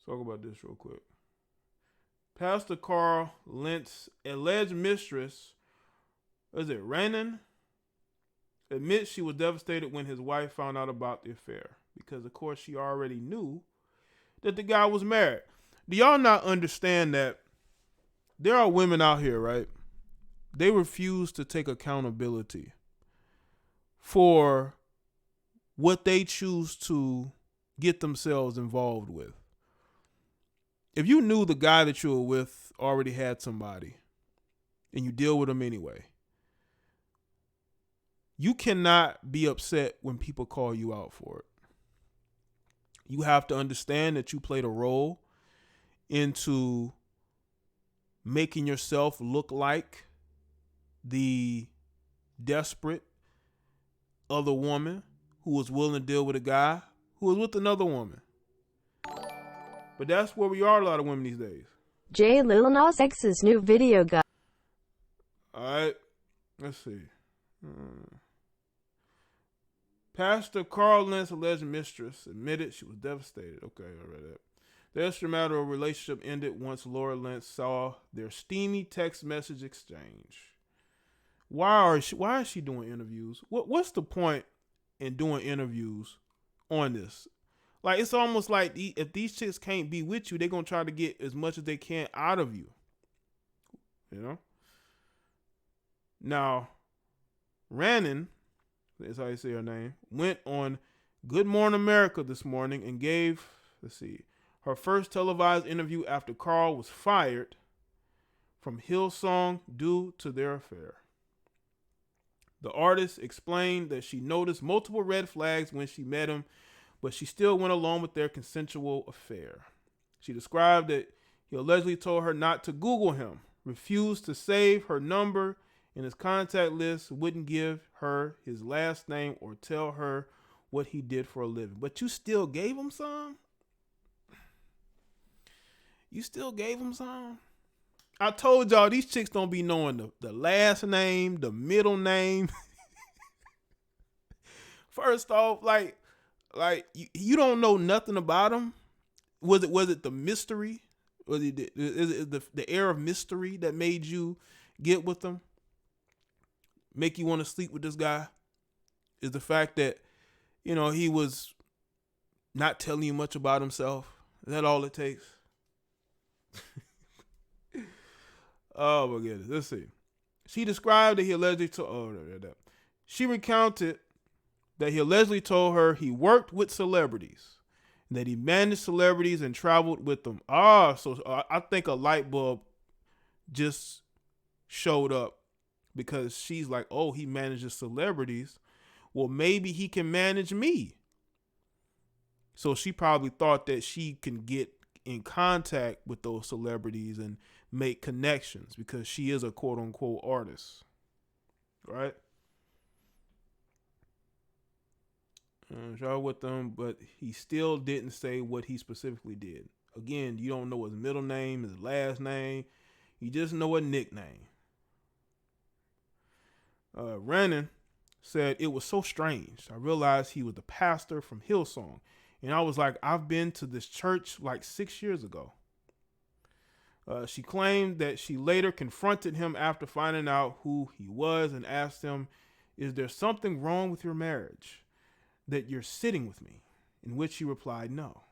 Talk about this real quick. Pastor Carl Lentz, alleged mistress, Renan, admits she was devastated when his wife found out about the affair because, of course, she already knew that the guy was married. Do y'all not understand that there are women out here, right? They refuse to take accountability for what they choose to get themselves involved with. If you knew the guy that you were with already had somebody and you deal with them anyway, you cannot be upset when people call you out for it. You have to understand that you played a role into making yourself look like the desperate other woman who was willing to deal with a guy who was with another woman. But that's where we are, a lot of women these days. Jaye Lil Nas X's new video got. All right, let's see. Pastor Carl Lentz, alleged mistress, admitted she was devastated. Okay, I read that. The extramarital relationship ended once Laura Lentz saw their steamy text message exchange. Why is she doing interviews? What's the point in doing interviews on this? Like, it's almost like if these chicks can't be with you, they're going to try to get as much as they can out of you. You know? Now, Rannon, that's how you say her name, went on Good Morning America this morning and gave, her first televised interview after Carl was fired from Hillsong due to their affair. The artist explained that she noticed multiple red flags when she met him, but she still went along with their consensual affair. She described that he allegedly told her not to Google him, refused to save her number in his contact list, wouldn't give her his last name or tell her what he did for a living. But you still gave him some? You still gave him some? I told y'all these chicks don't be knowing the last name, the middle name. First off, like you don't know nothing about him. Was it the mystery? Was it the air of mystery that made you get with him? Make you want to sleep with this guy? Is the fact that, he was not telling you much about himself? Is that all it takes? Oh my goodness. Let's see. She described that he allegedly told She recounted that he allegedly told her he worked with celebrities, that he managed celebrities and traveled with them. So I think a light bulb just showed up because she's like, oh, he manages celebrities. Well, maybe he can manage me. So she probably thought that she can get in contact with those celebrities and make connections because she is a quote unquote artist. Right? Traveled with them, but he still didn't say what he specifically did. Again, you don't know his middle name, his last name. You just know a nickname. Rannon said, it was so strange. I realized he was the pastor from Hillsong. And I was like, I've been to this church like 6 years ago. She claimed that she later confronted him after finding out who he was and asked him, is there something wrong with your marriage that you're sitting with me? In which he replied, no.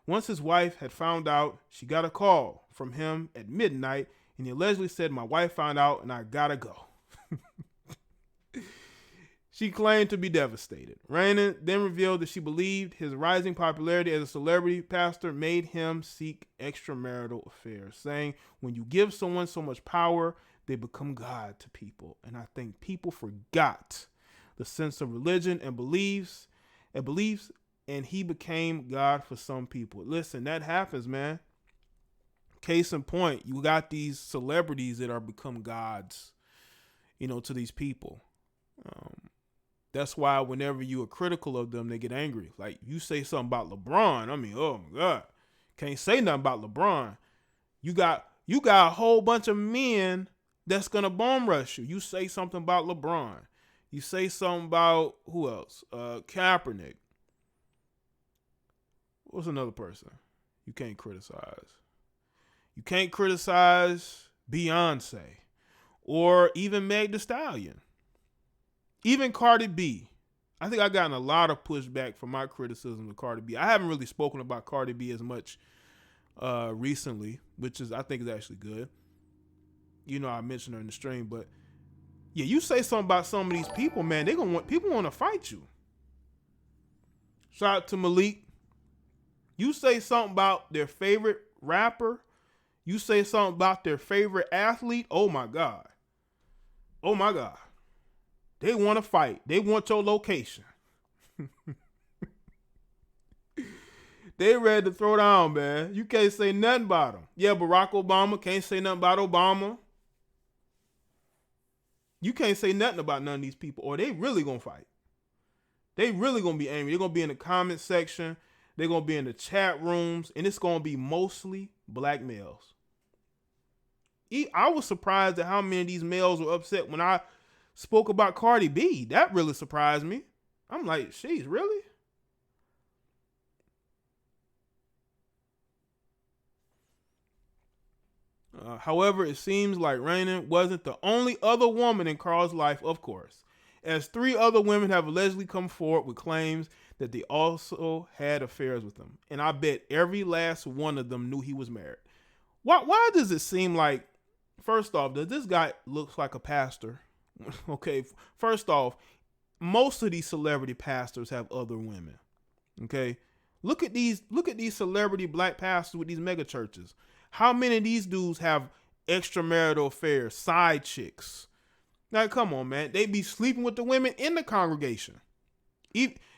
Once his wife had found out, she got a call from him at midnight, and he allegedly said, my wife found out and I gotta go. She claimed to be devastated. Raina then revealed that she believed his rising popularity as a celebrity pastor made him seek extramarital affairs, saying, when you give someone so much power, they become God to people. And I think people forgot the sense of religion and beliefs, and he became God for some people. Listen, that happens, man. Case in point, you got these celebrities that are become gods, to these people. That's why whenever you are critical of them, they get angry. Like, you say something about LeBron, oh my God, can't say nothing about LeBron. You got a whole bunch of men that's gonna bomb rush you. You say something about LeBron. You say something about who else? Kaepernick. What's another person you can't criticize? You can't criticize Beyonce or even Meg Thee Stallion. Even Cardi B. I think I've gotten a lot of pushback for my criticism of Cardi B. I haven't really spoken about Cardi B as much recently, which is I think is actually good. You know, I mentioned her in the stream, but yeah, you say something about some of these people, man, people want to fight you. Shout out to Malik. You say something about their favorite rapper, you say something about their favorite athlete, oh my God. Oh my God. They want to fight. They want your location. They ready to throw down, man. You can't say nothing about them. Yeah, Barack Obama, can't say nothing about Obama. You can't say nothing about none of these people, or they really gonna fight. They really gonna be angry. They're gonna be in the comment section. They're gonna be in the chat rooms, and it's gonna be mostly black males. I was surprised at how many of these males were upset when I spoke about Cardi B. That really surprised me. I'm like, she's really? However, it seems like Raina wasn't the only other woman in Carl's life, of course, as 3 other women have allegedly come forward with claims that they also had affairs with him. And I bet every last one of them knew he was married. Why does it seem like, first off, does this guy looks like a pastor? Okay, first off, most of these celebrity pastors have other women. Okay, look at these celebrity black pastors with these mega churches. How many of these dudes have extramarital affairs, side chicks? Now, come on, man. They be sleeping with the women in the congregation.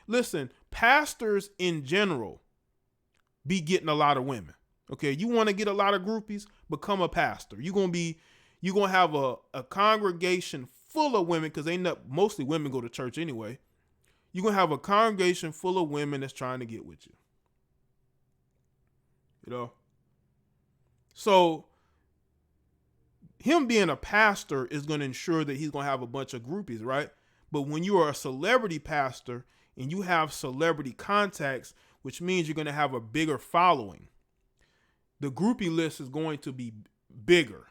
Listen, pastors in general be getting a lot of women. Okay, you want to get a lot of groupies? Become a pastor. You're gonna have a congregation full of women, because mostly women go to church anyway. You're gonna have a congregation full of women that's trying to get with you. You know? So him being a pastor is going to ensure that he's going to have a bunch of groupies, right? But when you are a celebrity pastor and you have celebrity contacts, which means you're going to have a bigger following, the groupie list is going to be bigger.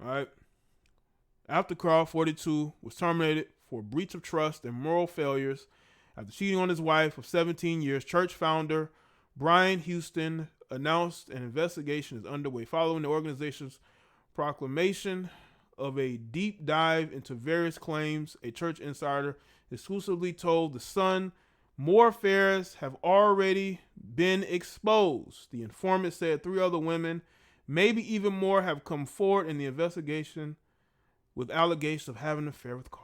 All right. After Carl, 42, was terminated for breach of trust and moral failures after cheating on his wife of 17 years, church founder Brian Houston announced an investigation is underway following the organization's proclamation of a deep dive into various claims. A church insider exclusively told The Sun more affairs have already been exposed. The informant said 3 other women, maybe even more, have come forward in the investigation with allegations of having an affair with Carl.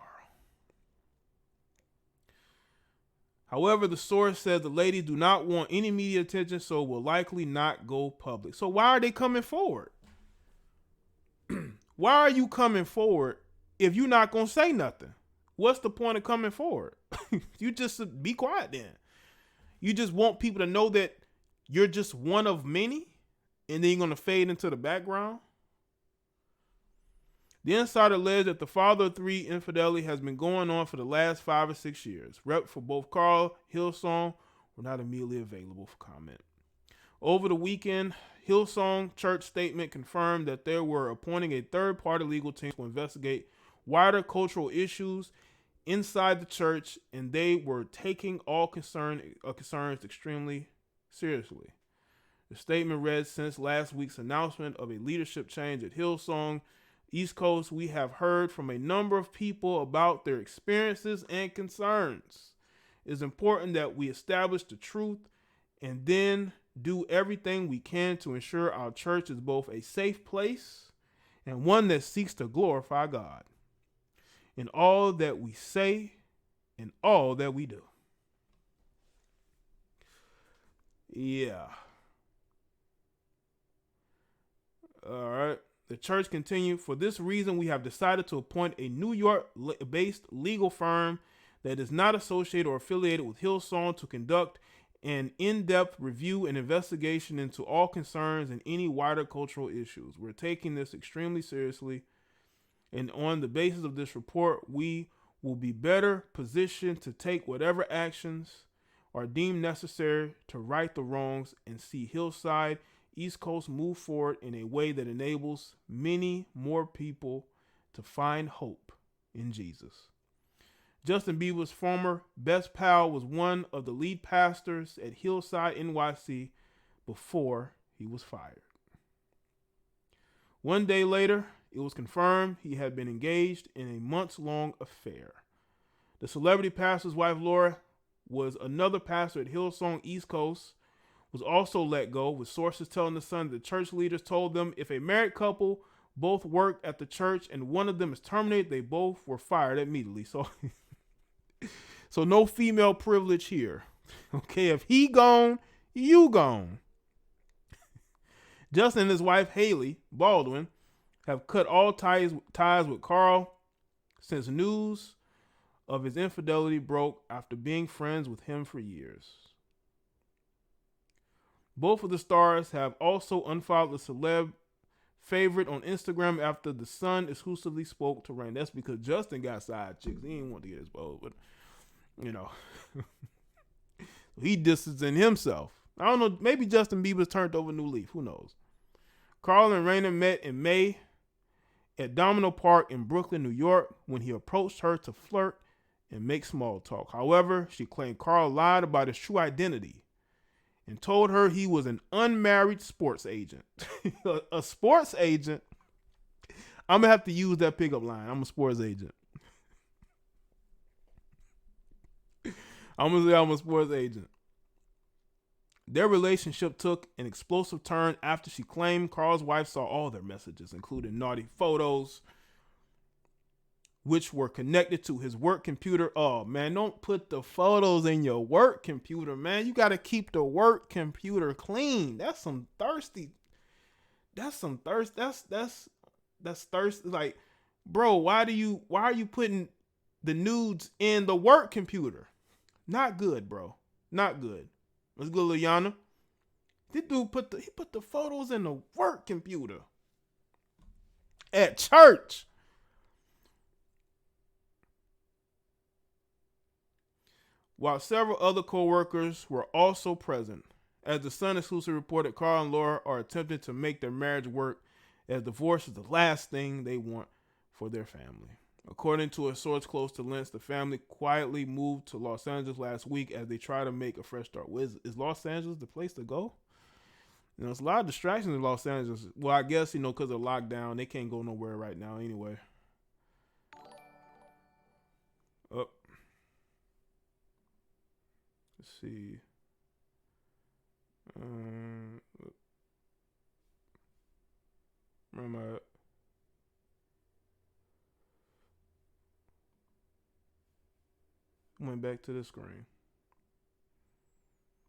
However, the source said the ladies do not want any media attention, so will likely not go public. So why are they coming forward? Why are you coming forward if you're not going to say nothing? What's the point of coming forward? You just be quiet then. You just want people to know that you're just one of many, and then you're going to fade into the background? The insider alleged that the father of 3 infidelity has been going on for the last 5 or 6 years. Rep for both Carl Hillsong were not immediately available for comment. Over the weekend, Hillsong church statement confirmed that they were appointing a third-party legal team to investigate wider cultural issues inside the church, and they were taking all concerns extremely seriously. The statement read, since last week's announcement of a leadership change at Hillsong East Coast, we have heard from a number of people about their experiences and concerns. It is important that we establish the truth and then do everything we can to ensure our church is both a safe place and one that seeks to glorify God in all that we say and all that we do. Yeah. All right. The church continued, for this reason, we have decided to appoint a New York-based legal firm that is not associated or affiliated with Hillsong to conduct an in-depth review and investigation into all concerns and any wider cultural issues. We're taking this extremely seriously, and on the basis of this report, we will be better positioned to take whatever actions are deemed necessary to right the wrongs and see Hillside East Coast move forward in a way that enables many more people to find hope in Jesus. Justin Bieber's former best pal was one of the lead pastors at Hillside NYC before he was fired. One day later, it was confirmed he had been engaged in a months-long affair. The celebrity pastor's wife, Laura, was another pastor at Hillsong East Coast, was also let go, with sources telling The Sun that church leaders told them if a married couple both worked at the church and one of them is terminated, they both were fired immediately. So no female privilege here. Okay, if he gone, you gone. Justin and his wife, Haley Baldwin, have cut all ties with Carl since news of his infidelity broke after being friends with him for years. Both of the stars have also unfollowed the celeb favorite on Instagram after The Sun exclusively spoke to Rain. That's because Justin got side chicks. He didn't want to get exposed, but he distancing himself. I don't know. Maybe Justin Bieber's turned over a new leaf. Who knows? Carl and Raina met in May at Domino Park in Brooklyn, New York, when he approached her to flirt and make small talk. However, she claimed Carl lied about his true identity and told her he was an unmarried sports agent. A sports agent? I'm going to have to use that pickup line. I'm a sports agent. I'm going to say I'm a sports agent. Their relationship took an explosive turn after she claimed Carl's wife saw all their messages, including naughty photos, which were connected to his work computer. Oh, man, don't put the photos in your work computer, man. You got to keep the work computer clean. That's thirsty. That's thirsty. Like, bro, why are you putting the nudes in the work computer? Not good, bro. Not good. Let's go, Liana. This dude put the photos in the work computer at church. While several other co-workers were also present. As The Sun exclusively reported, Carl and Laura are attempting to make their marriage work, as divorce is the last thing they want for their family. According to a source close to Lentz, the family quietly moved to Los Angeles last week as they try to make a fresh start. Is Los Angeles the place to go? There's a lot of distractions in Los Angeles. Well, I guess, because of lockdown, they can't go nowhere right now anyway. Let's see. Where am I at? Went back to the screen.